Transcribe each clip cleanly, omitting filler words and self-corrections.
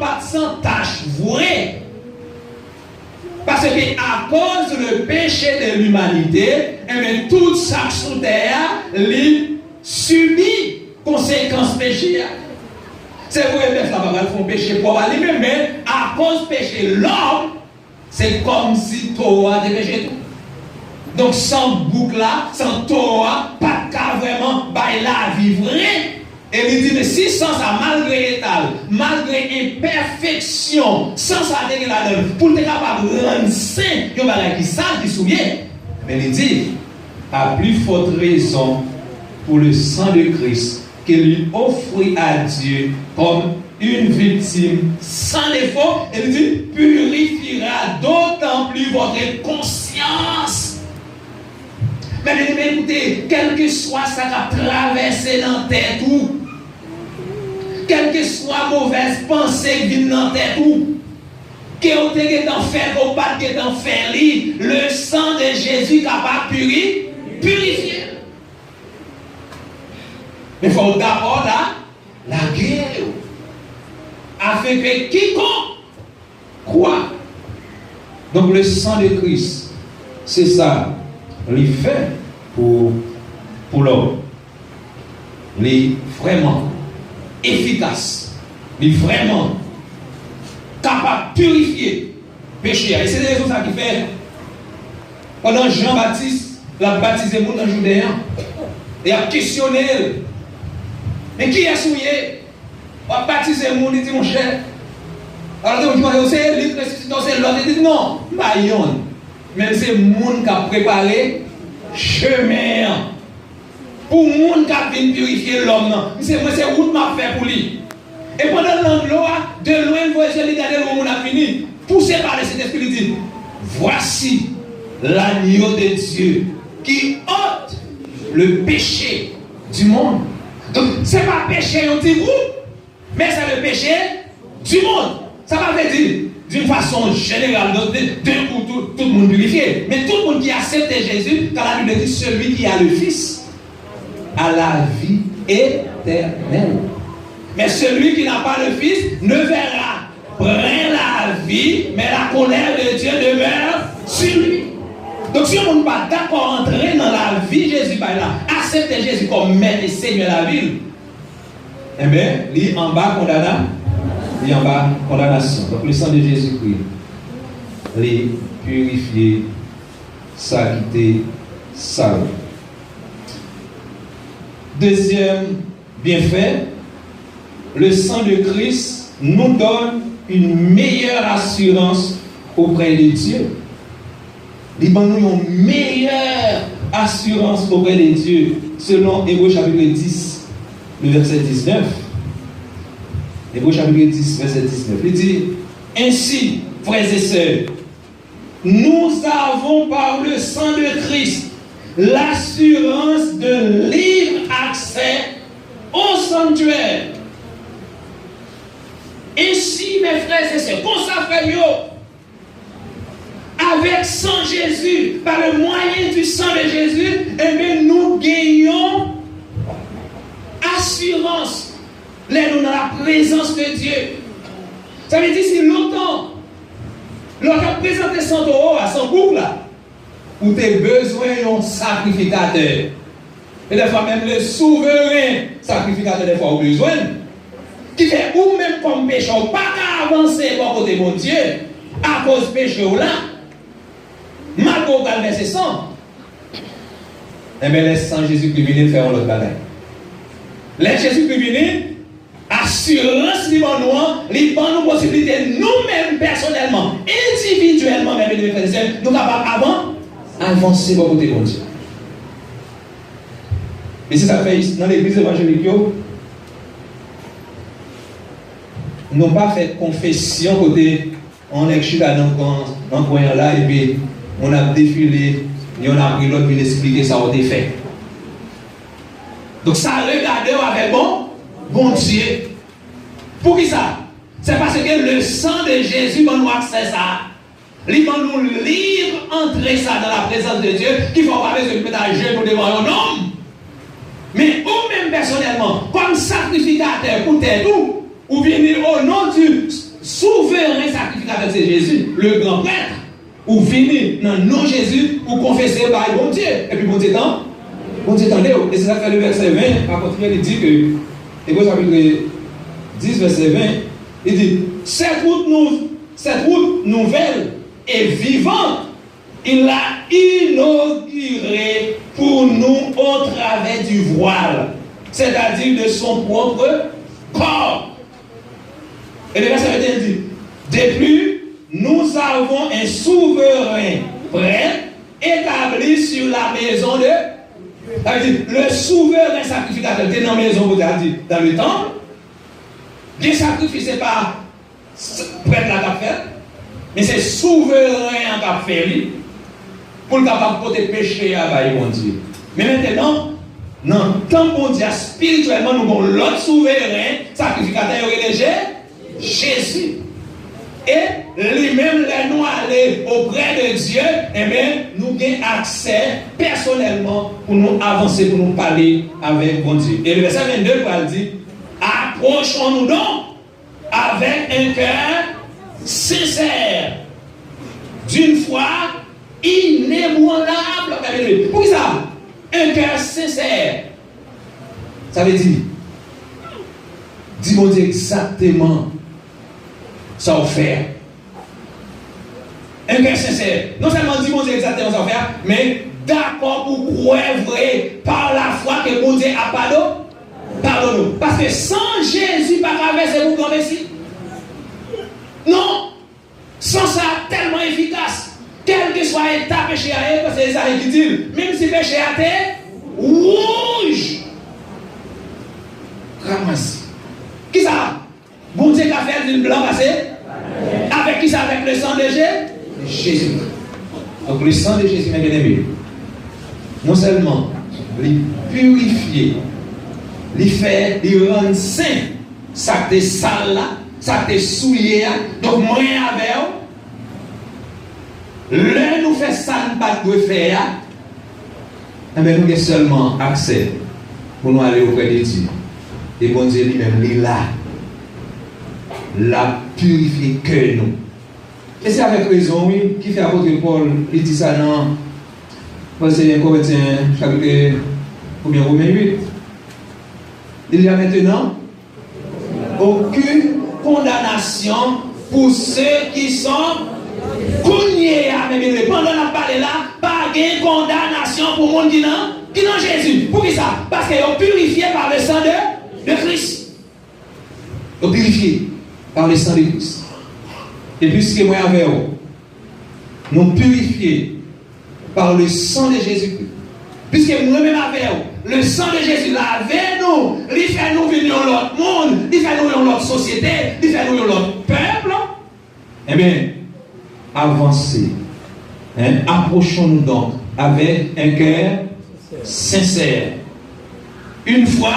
pas sans tâche vraie. Parce que à cause du péché de l'humanité, toute ça sous terre subit conséquences péché. C'est vrai, mais ça va faire péché pour aller, mais à cause du péché, l'homme, c'est comme si Torah avait péché tout. Donc sans boucle là, sans Torah, pas de cas vraiment, la vie vraie. Et il dit, mais si sans ça, malgré l'état, malgré imperfection, sans ça, pour être capable de rendre saint, il y a des qui savent, qui se souviennent. Mais il dit, à plus forte raison, pour le sang de Christ, qu'il lui offrit à Dieu comme une victime sans défaut, il dit, purifiera d'autant plus votre conscience. Mais écoutez, quel que soit ça qui a traversé dans la tête, ou quelle que soit mauvaise pensée qui vient dans la tête, ou que vous êtes en fer, ou pas que en fer, le sang de Jésus est capable de purifier. Mais il faut d'abord la guerre, afin que quiconque croit. Donc le sang de Christ, c'est ça. Il fait pour l'homme. Il est vraiment efficace. Il est vraiment capable de purifier le péché. Et c'est des raisons ça qui fait. Pendant Jean-Baptiste l'a baptisé dans le Judéen, il a questionné. Mais qui est souillé? On a baptisé le monde, il dit mon cher. Alors je me dis, c'est lui qui est l'autre. Il dit non, pas yon. Même c'est le monde qui a préparé chemin pour le monde qui a venu purifier l'homme. C'est moi, c'est route m'a fait pour lui. Et pendant l'anglo, de loin, vous voyez, regarder le monde a fini. Poussé par le Saint-Esprit, il dit, voici l'agneau de Dieu qui ôte le péché du monde. Donc, ce n'est pas péché un petit groupe, mais c'est le péché du monde. Ça va veut dire d'une façon générale, d'un coup, tout le monde purifié. Mais tout le monde qui accepte Jésus, quand la Bible dit celui qui a le Fils, a la vie éternelle. Mais celui qui n'a pas le Fils ne verra point la vie, mais la colère de Dieu demeure sur lui. Donc si on n'est pas d'accord entrer dans la vie de Jésus, accepter Jésus comme maître et Seigneur de la vie, eh bien, il est en bas condamnation. Il est en bas condamnation. Donc le sang de Jésus-Christ, les purifier, ça quitter, ça. Deuxième bienfait, le sang de Christ nous donne une meilleure assurance auprès de Dieu. Il donne une meilleure assurance auprès de Dieu, selon Hébreux chapitre 10, le verset 19. Hébreux chapitre 10, verset 19. Il dit, ainsi, frères et sœurs, nous avons par le sang de Christ l'assurance de libre accès au sanctuaire. Ainsi, mes frères et sœurs, consacrez-vous avec sang Jésus, par le moyen du sang de Jésus, eh bien, nous gagnons assurance. Là, nous dans la présence de Dieu. Ça veut dire si longtemps, lorsqu'on présente son taureau à son boucle, où tu as besoin d'un sacrificateur. Et des fois, même le souverain sacrificateur, des fois, au besoin. Qui fait ou même comme pécheur, pas avancer pour côté mon Dieu, à cause péché ou là, malgré au verser sang. Eh bien, laisse sans Jésus-Christ venir faire l'autre bagaille. Laisse Jésus-Christ venir, assurance libre nous possibilité, nous-mêmes personnellement, individuellement, même nous capables avancer pour côté mon Dieu. Et si ça fait dans l'église évangélique, nous n'avons pas fait confession côté on est chuté dans le coin là et puis on a défilé et on a pris l'autre pour expliquer ça a été fait. Donc ça regarde avec bon Dieu. Pour qui ça? C'est parce que le sang de Jésus va nous accès ça. Il va nous libre entrer ça dans la présence de Dieu qu'il faut pas besoin de mettre un jeu pour devant un homme. Mais ou même personnellement, comme sacrificateur pour tes tout, ou venez au nom du souverain sacrificateur, c'est Jésus, le grand prêtre, ou venez dans le nom de Jésus, ou confesser par bon Dieu. Et puis bon Dieu, attendez, et c'est ça que le verset 20, par contre, il dit que, Hébreux chapitre 10, verset 20, il dit, cette route nouvelle et vivante, il l'a inaugurée pour nous au travers du voile, c'est-à-dire de son propre corps. Et le verset 21 dit, de plus, nous avons un souverain prêtre établi sur la maison de... Ça veut dire, le souverain sacrificateur était dans la maison, vous avez dit, dans le temple. Dieu sacrifié, ce n'est pas prêtre la qu'a fait, mais c'est souverain qui a fait pour le capable de porter péché à mon Dieu. Mais maintenant, dans le temps mondial, spirituellement, nous avons l'autre souverain sacrificateur Jésus. Et lui-même, les nous aller auprès de Dieu, et bien, nous avons accès personnellement pour nous avancer, pour nous parler avec mon Dieu. Et le verset 22, il dit, approchons-nous donc avec un cœur sincère, d'une foi inébranlable. Pour ça, un cœur sincère, ça veut dire, dis-moi exactement ça va faire. Un cœur sincère. Non seulement dis-moi exactement ça va faire, mais d'accord pour croire vrai par la foi que mon Dieu a pardonné. Parce que sans Jésus, pas traverser vous comme ici. Non. Sans ça, tellement efficace. Quel que soit l'état péché à elle, parce que c'est ça qui dit, même si péché à terre, rouge. Ramasse. Qui ça? Bon Dieu qui a fait du blanc passé? Avec qui ça? Avec le sang de Jésus. Donc le sang de Jésus, mes bien-aimés, non seulement il purifier, il fait, il rend saint, ça te sale là, ça te souillé, donc moi avec l'un nous fait ça, nous pas de faire, mais nous avons seulement accès pour nous aller auprès de Dieu. Et bon Dieu lui-même, il est là. La purifier que nous. Et c'est avec raison, oui, qui fait apôtre Paul, il dit ça dans c'est Corinthiens, chapitre Romains 8. Il y a maintenant aucune condamnation pour ceux qui sont cognés à même. Pendant la parole là, pas de condamnation pour le monde qui n'ont Jésus. Pour qui ça? Parce qu'ils ont purifié par le sang de Christ. Ils ont purifié par le sang de Christ. Et puisque moi avec vous, nous purifiés par le sang de Jésus-Christ. Puisque nous-mêmes avec vous, le sang de Jésus lave nous, il fait nous venir dans l'autre monde, il fait nous dans l'autre société, il fait nous dans l'autre peuple. Eh bien, avancez. Approchons-nous donc avec un cœur sincère. Une foi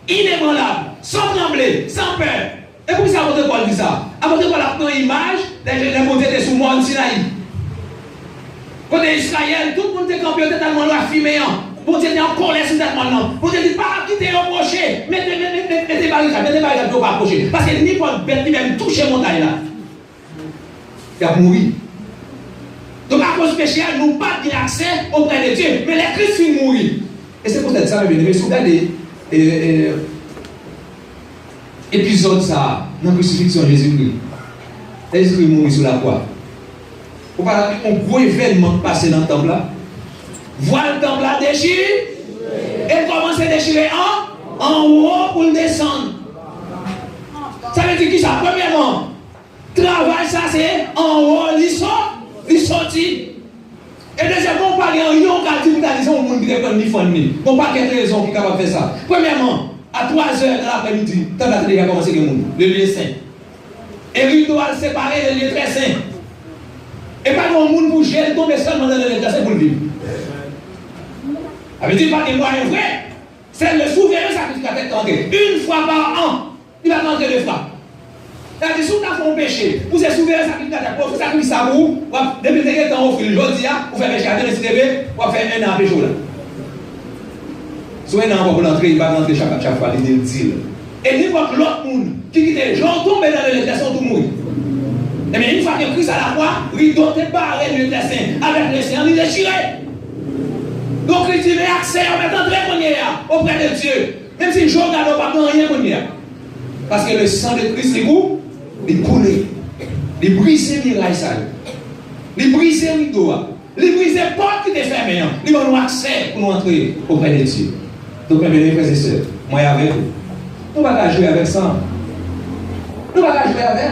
inébranlable, sans trembler, sans peur. Et pourquoi ça, apôtre Paul dit ça? Apôtre Paul a pris une image, les montées étaient sous le mont Sinaï. Côté Israël, tout le monde était campé, tellement la fumée. Bon Dieu était en colère sur cette monde. Bon Dieu dit pas quitter un rocher, mettez barricades pour pas approcher. Parce que n'importe bête qui vient toucher la montagne là, il a mouru. Donc à cause du péché, nous n'avons pas accès auprès de Dieu. Mais les Christ finissent mourir. Et c'est peut-être ça, mais si vous regardez épisode ça, dans la crucifixion de Jésus-Christ. Jésus-Christ mourit sur la croix. Vous parlez d'un gros événement passé dans le temple là. Voilà le temple là déchiré. Et commence à déchirer en haut pour le descendre. Ça veut dire qui ça? Premièrement, travail ça c'est en haut, il sortit. Et deuxièmement, on parle en yon qui dit que on monde qui est comme ni famille. On pas quelle raison qui est capable de faire ça. Premièrement, à 3 heures de l'après-midi, tant que les gars commencent à le lieu saint. Et il doit le séparer le lieu très saint. Et pas de monde pour gérer, tomber seulement dans le lieu très saint pour le vivre. Ça veut dire pas des moyens vrais. C'est le souverain sacrificateur qui entre. Une fois par an, il va rentrer 2 fois. C'est-à-dire, si vous avez fait un péché, vous êtes souverain sacrificateur, vous sacrifiez ça pour vous, depuis que vous avez offert le jour, vous faites péché à Dieu, vous faites 1 an péché là. Soit un an pour l'entrée, il va rentrer chaque fois, il dit. Et n'importe l'autre monde qui était genre tombé dans le destin tout mourir. Et bien, une fois que Christ à la croix, rideau est barré le destin avec le Seigneur, il est déchiré. Donc, il dit, mais accès, on va entrer auprès de Dieu. Même si je regarde, on ne va pas rien. Parce que le sang de Christ, il coule. Il brise les mirailles, il brise les rideaux, il brise les portes qui étaient fermées. Il va nous accès pour nous entrer auprès de Dieu. Donc, mes frères et sœurs, moi et avec vous, nous ne pouvons pas jouer avec ça. Nous ne pouvons pas jouer avec.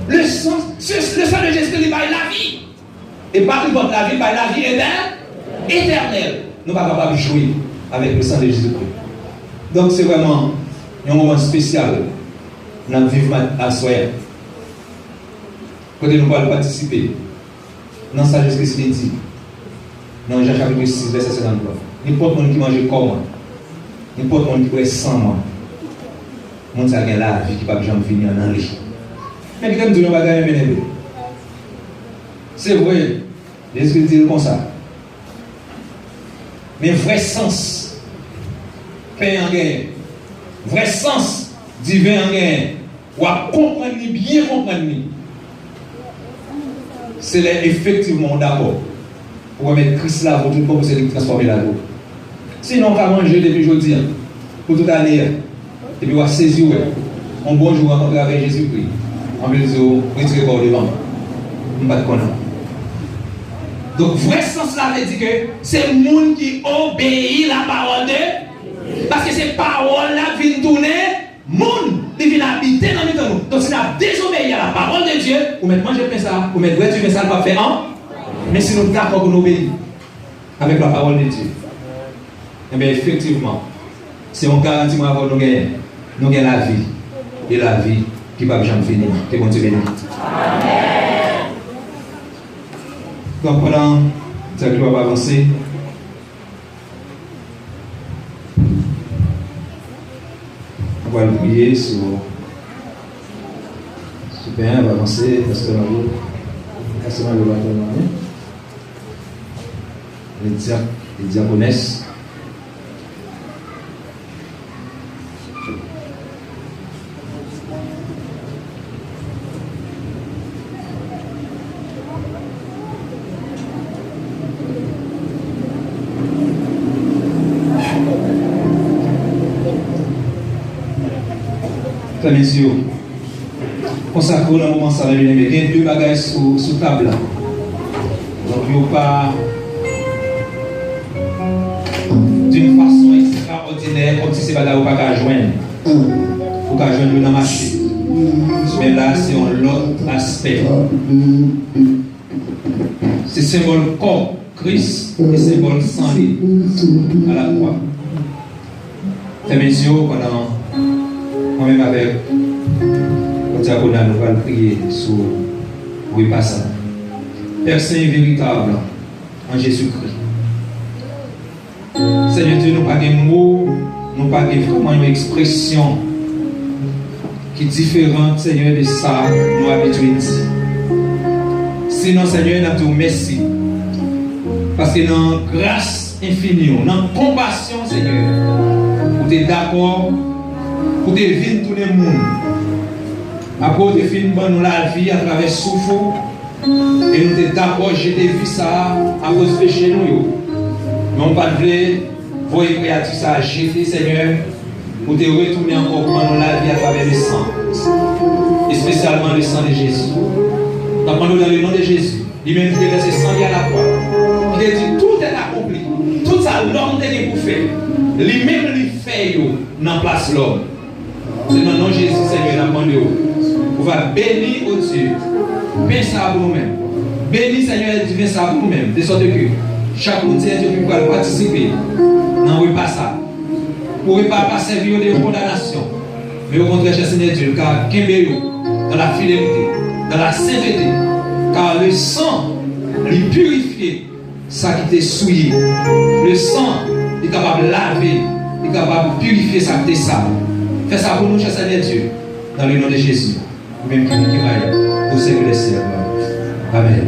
Le sang de Jésus, il va la vie. Et par contre, la vie, la vie éternelle. Nous ne pouvons pas jouer avec le sang de Jésus-Christ. Donc, c'est vraiment un moment spécial. Nous vivons à soi. Quand nous pouvons participer dans sa justice qui dit, dans Jean chapitre 6, verset 53, n'importe qui mange comme moi, n'importe qui boit sans moi, mon ça gagne la vie qui ne peut jamais finir dans les. Mais qui t'aime dire, on va gagner un. C'est vrai, Jésus dit comme ça. Mais vrai sens, paix en gain, vrai sens divin en gain, ou à comprendre, bien comprendre. C'est là effectivement d'accord pour mettre Christ là pour tout le monde pour se transformer là-bas. Sinon, on va manger depuis aujourd'hui, pour toute l'année, et puis on va saisir un bon jour rencontrer avec Jésus-Christ. On va dire, retirer par devant. On ne va pas connaître. Donc, vrai sens là veut dire que c'est le monde qui obéit la parole de. Parce que ces paroles-là viennent tourner, monde, ils viennent habiter dans le nous. Donc, si on a désobéi à la parole de Dieu, ou maintenant je fais ça, ou maintenant tu fais ça, pas faire un. Mais si nous sommes d'accord pour nous obéir avec la parole de Dieu, eh bien, effectivement, c'est on garantit moi avoir nous gagnons la vie. Et la vie qui ne va jamais finir. Que bon Dieu bénisse. Amen. Donc, pendant que nous va avancer, on va prier sur. Super, on va avancer. Parce que les diaconesses. Messieurs, consacrons le moment ça va bien, mais il y a deux bagages sous table. Donc, il n'y a pas d'une façon extraordinaire, comme si c'est pas là où pas qu'à joindre. Il faut qu'à joindre dans le marché. Mais là, c'est un autre aspect. C'est symbole corps, Christ, et symbole sang à la croix. Messieurs, pendant moi-même avec le diaconat, nous allons prier sur le passage. Père Saint véritable en Jésus-Christ. Seigneur Dieu, nous n'avons pas de mots, nous n'avons pas vraiment une expression qui est différente, Seigneur, de ça nous habituons ici. Sinon, Seigneur, nous avons merci. Parce que dans la grâce infinie, dans la compassion, Seigneur, vous êtes d'accord pour te vivre tout le monde. Après, tu finis nous la vie à travers souffle. Et nous sommes d'accord, j'ai vécu ça à cause de péché nous. Mais on ne pas vous créature ça à jeter, Seigneur, pour te retourner encore pour nous la vie à travers le sang. Et spécialement le sang de Jésus. Donc, dans le nom de Jésus, lui-même qui est resté sans vie à la croix. Il a dit tout est accompli. Tout ça, l'homme est pour faire. Lui-même, lui fait dans place l'homme. C'est dans le nom de Jésus, Seigneur, nous demandons. On va bénir au Dieu. Bénis ça pour nous-mêmes. Bénis, Seigneur, divin ça pour nous-mêmes. De sorte que chaque monde qui va participer dans le repas ça. Pour ne pas servir de condamnation. Mais au contraire, Seigneur Dieu, car dans la fidélité, dans la sainteté, car le sang, il purifie ça qui t'est souillé. Le sang est capable de laver, il est capable de purifier ça qui t'est sale. Fais ça pour nous, cher Seigneur Dieu, dans le nom de Jésus. Même qui nous pour servir les siècles. Amen.